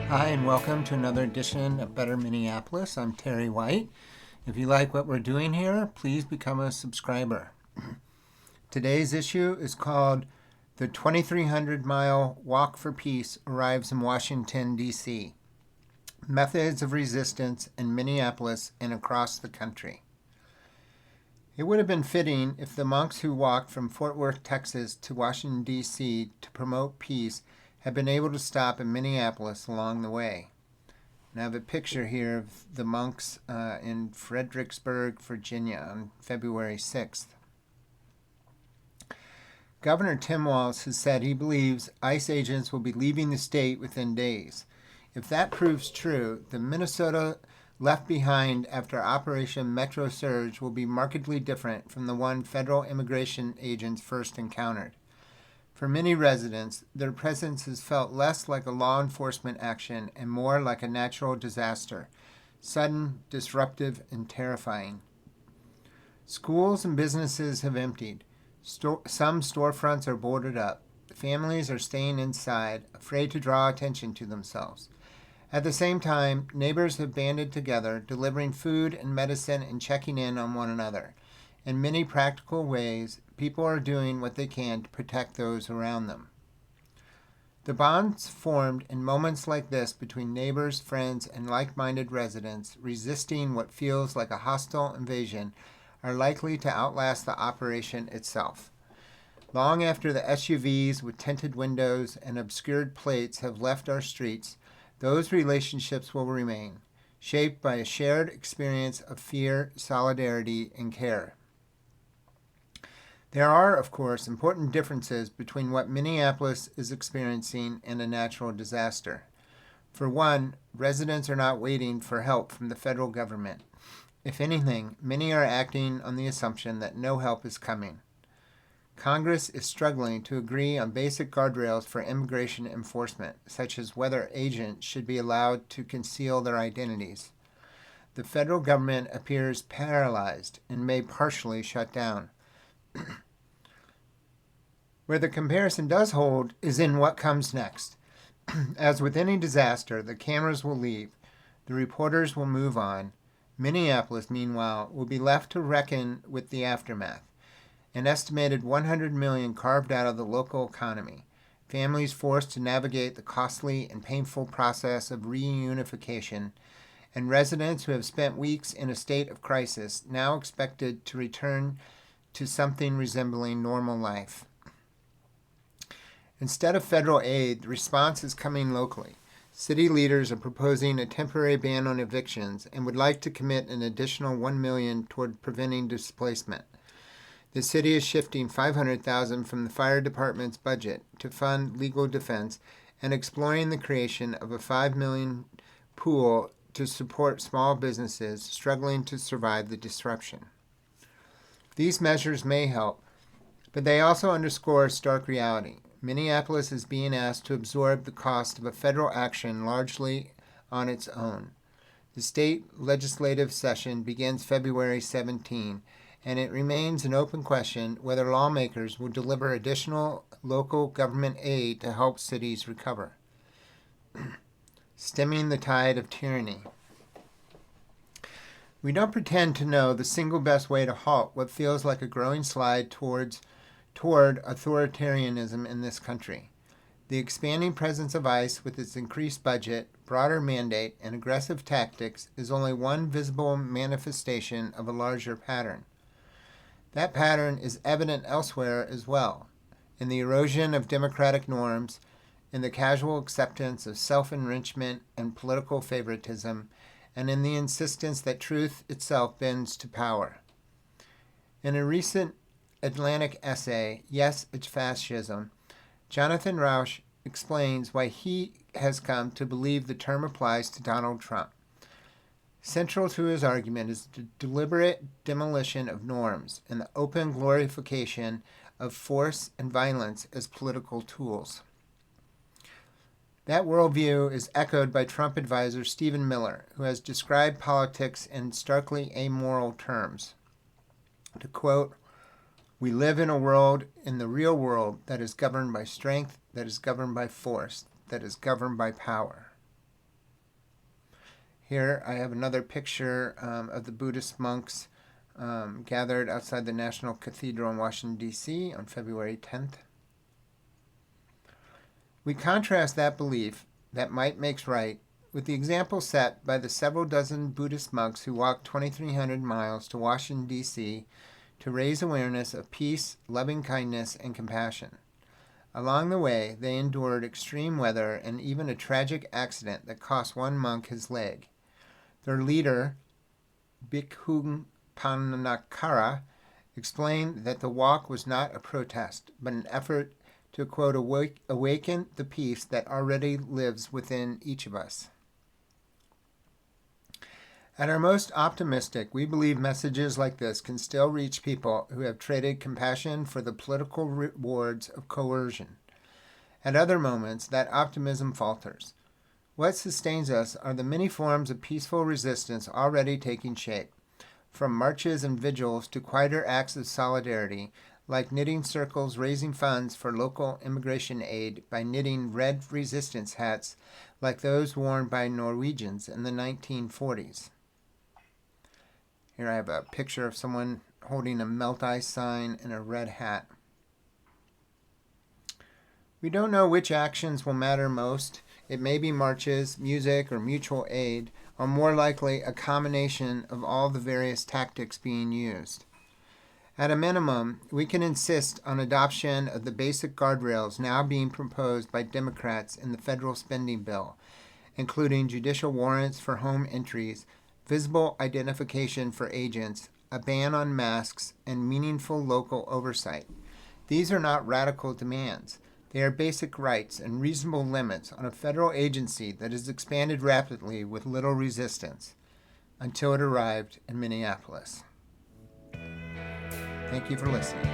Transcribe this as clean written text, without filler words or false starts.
Hi, and welcome to another edition of Better Minneapolis. I'm Terry White. If you like what we're doing here, please become a subscriber. Today's issue is called The 2,300-Mile Walk for Peace Arrives in Washington, D.C. Methods of Resistance in Minneapolis and Across the Country. It would have been fitting if the monks who walked from Fort Worth, Texas to Washington, D.C. to promote peace had been able to stop in Minneapolis along the way. And I have a picture here of the monks in Fredericksburg, Virginia on February 6th. Governor Tim Walz has said he believes ICE agents will be leaving the state within days. If that proves true, the Minnesota left behind after Operation Metro Surge will be markedly different from the one federal immigration agents first encountered. For many residents, their presence has felt less like a law enforcement action and more like a natural disaster, sudden, disruptive, and terrifying. Schools and businesses have emptied. Some storefronts are boarded up. Families are staying inside, afraid to draw attention to themselves. At the same time, neighbors have banded together, delivering food and medicine and checking in on one another. In many practical ways, people are doing what they can to protect those around them. The bonds formed in moments like this between neighbors, friends, and like-minded residents resisting what feels like a hostile invasion are likely to outlast the operation itself. Long after the SUVs with tinted windows and obscured plates have left our streets, those relationships will remain, shaped by a shared experience of fear, solidarity, and care. There are, of course, important differences between what Minneapolis is experiencing and a natural disaster. For one, residents are not waiting for help from the federal government. If anything, many are acting on the assumption that no help is coming. Congress is struggling to agree on basic guardrails for immigration enforcement, such as whether agents should be allowed to conceal their identities. The federal government appears paralyzed and may partially shut down. Where the comparison does hold is in what comes next. As with any disaster, the cameras will leave, the reporters will move on. Minneapolis, meanwhile, will be left to reckon with the aftermath. An estimated $100 million carved out of the local economy, families forced to navigate the costly and painful process of reunification, and residents who have spent weeks in a state of crisis now expected to return to something resembling normal life. Instead of federal aid, the response is coming locally. City leaders are proposing a temporary ban on evictions and would like to commit an additional $1 million toward preventing displacement. The city is shifting $500,000 from the fire department's budget to fund legal defense and exploring the creation of a $5 million pool to support small businesses struggling to survive the disruption. These measures may help, but they also underscore a stark reality. Minneapolis is being asked to absorb the cost of a federal action largely on its own. The state legislative session begins February 17, and it remains an open question whether lawmakers will deliver additional local government aid to help cities recover. Stemming the tide of tyranny. We don't pretend to know the single best way to halt what feels like a growing slide toward authoritarianism in this country. The expanding presence of ICE with its increased budget, broader mandate, and aggressive tactics is only one visible manifestation of a larger pattern. That pattern is evident elsewhere as well, in the erosion of democratic norms, in the casual acceptance of self-enrichment and political favoritism, and in the insistence that truth itself bends to power. In a recent Atlantic essay, Yes, It's Fascism, Jonathan Rauch explains why he has come to believe the term applies to Donald Trump. Central to his argument is the deliberate demolition of norms and the open glorification of force and violence as political tools. That worldview is echoed by Trump advisor Stephen Miller, who has described politics in starkly amoral terms. To quote, "We live in a world, in the real world, that is governed by strength, that is governed by force, that is governed by power." Here I have another picture of the Buddhist monks gathered outside the National Cathedral in Washington, D.C. on February 10th. We contrast that belief that might makes right with the example set by the several dozen Buddhist monks who walked 2,300 miles to Washington, D.C. to raise awareness of peace, loving kindness, and compassion. Along the way, they endured extreme weather and even a tragic accident that cost one monk his leg. Their leader, Bhikkhu Panakara, explained that the walk was not a protest, but an effort to, quote, awaken the peace that already lives within each of us. At our most optimistic, we believe messages like this can still reach people who have traded compassion for the political rewards of coercion. At other moments, that optimism falters. What sustains us are the many forms of peaceful resistance already taking shape, from marches and vigils to quieter acts of solidarity, like knitting circles raising funds for local immigration aid by knitting red resistance hats like those worn by Norwegians in the 1940s. Here I have a picture of someone holding a melt ice sign and a red hat. We don't know which actions will matter most. It may be marches, music, or mutual aid, or more likely a combination of all the various tactics being used. At a minimum, we can insist on adoption of the basic guardrails now being proposed by Democrats in the federal spending bill, including judicial warrants for home entries, visible identification for agents, a ban on masks, and meaningful local oversight. These are not radical demands. They are basic rights and reasonable limits on a federal agency that has expanded rapidly with little resistance until it arrived in Minneapolis. Thank you for listening.